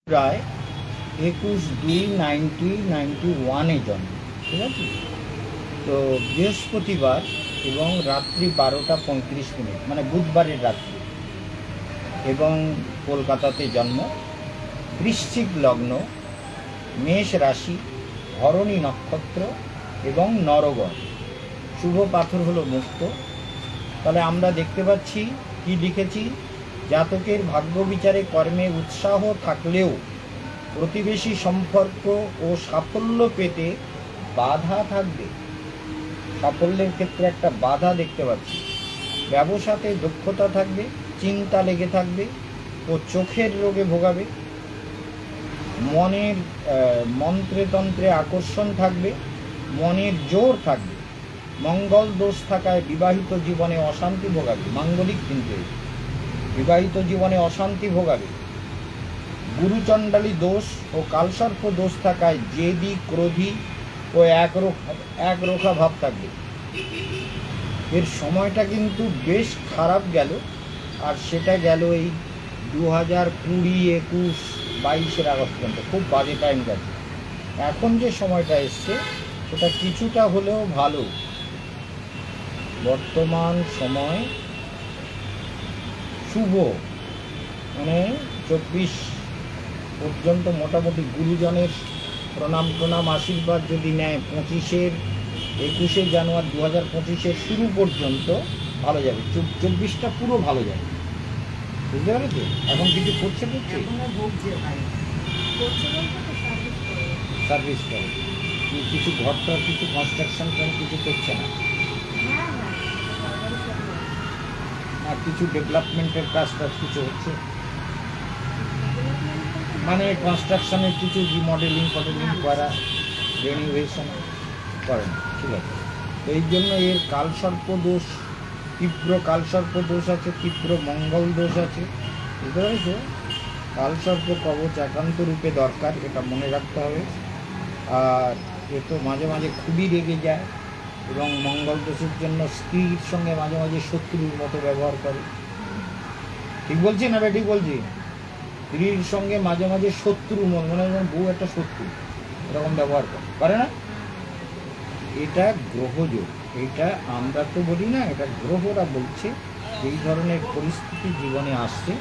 প্রায় 21/2/1991 জন্ম, ঠিক আছে। তো বৃহস্পতিবার এবং রাত্রি 12টা 35 মিনিট, মানে বুধবারের রাত্রি, এবং কলকাতাতে জন্ম। বৃশ্চিক লগ্ন, মেষ রাশি, ধরণী নক্ষত্র এবং নরগণ। শুভ পাথর হলো মুক্ত। তাহলে আমরা দেখতে পাচ্ছি কি লিখেছি, জাতকের ভাগ্য বিচারে কর্মে উৎসাহ থাকলেও প্রতিবেশী সম্পর্ক ও সাফল্য পেতে বাধা থাকবে। সাফল্যের ক্ষেত্রে একটা বাধা দেখতে পাচ্ছি। ব্যবসাতে দক্ষতা থাকবে, চিন্তা লেগে থাকবে ও চোখের রোগে ভোগাবে। মনের মন্ত্রে তন্ত্রে আকর্ষণ থাকবে, মনের জোর থাকবে। মঙ্গল দোষ থাকায় বিবাহিত জীবনে অশান্তি ভোগাবে। মাঙ্গলিক কিন্তু বিবাহিত জীবনে অশান্তি ভোগাবে। গুরুচণ্ডালী দোষ ও কালসর্প দোষ থাকায় জেদি, ক্রোধী ও একরোখা ভাব থাকবে। এর সময়টা কিন্তু বেশ খারাপ গেল, আর সেটা গেল এই 2020-21-22 আগস্ট পর্যন্ত। খুব বাজে টাইম গেছে। এখন যে সময়টা এসছে সেটা কিছুটা হলেও ভালো। বর্তমান সময় শুভ, মানে 24 পর্যন্ত মোটামুটি গুরুজনের প্রণাম আশীর্বাদ যদি নেয়, 21শে জানুয়ারি 2025 শুরু পর্যন্ত ভালো যাবে। 24টা পুরো ভালো যাবে, বুঝতে পেরেছো? এখন কিছু করছে সার্ভিস করে, কিছু ঘরটার কিছু কনস্ট্রাকশন কিছু করছে না, আর কিছু ডেভেলপমেন্টের কাজটা কিছু হচ্ছে, মানে কনস্ট্রাকশনের কিছু রিমডেলিং করা, রেনোভেশন করেন, ঠিক আছে। তো এই জন্য এর কালসর্প দোষ, তীব্র কালসর্প দোষ আছে, তীব্র মঙ্গল দোষ আছে, বুঝতে পেরেছো? কালসর্প কবচ একান্ত রূপে দরকার, এটা মনে রাখতে হবে। আর এ তো মাঝে মাঝে খুবই রেগে যায়, এবং মঙ্গল দোষের জন্য স্ত্রীর সঙ্গে মাঝে মাঝে শত্রুর মতো ব্যবহার করে। ঠিক বলছি না ঠিক বলছি? স্ত্রীর সঙ্গে মাঝে মাঝে শত্রু, মনে হয় বউ একটা শত্রু, এরকম ব্যবহার করে না? এটা গ্রহযোগ, এটা আমরা তো বলি না, এটা গ্রহরা বলছে এই ধরনের পরিস্থিতি জীবনে আসছে।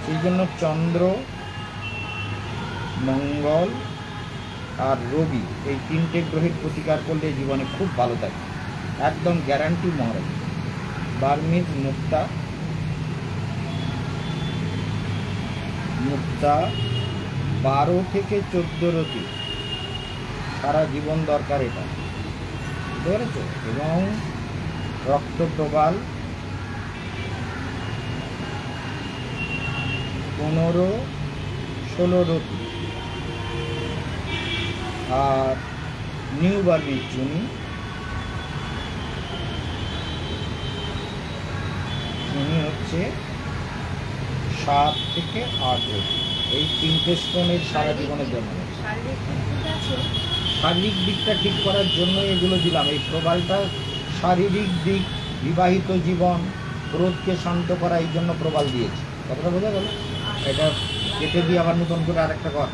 সেই জন্য চন্দ্র, মঙ্গল আর রবি, এই 3টে গ্রহের প্রতিকার করলে জীবনে খুব ভালো থাকে, একদম গ্যারান্টি মহারাজ। বার্মিজ মুক্তা 12 থেকে 14 রতি সারা জীবন দরকার, এটা বুঝতে পেরেছ? এবং রক্তপ্রবাল 15-16 রতি, আর নিউ বার্মিজ চুনি হচ্ছে 7 থেকে 8 রতি। এই 3টে স্টোনের সারা জীবনের জন্য, শারীরিক দিকটা ঠিক করার জন্য এগুলো দিলাম। এই প্রবালটা শারীরিক দিক, বিবাহিত জীবন, ক্রোধকে শান্ত করা, এই জন্য প্রবাল দিয়েছি। কথাটা বোঝা গেল? এটা কেটে দিয়ে আবার নতুন করে আরেকটা কর।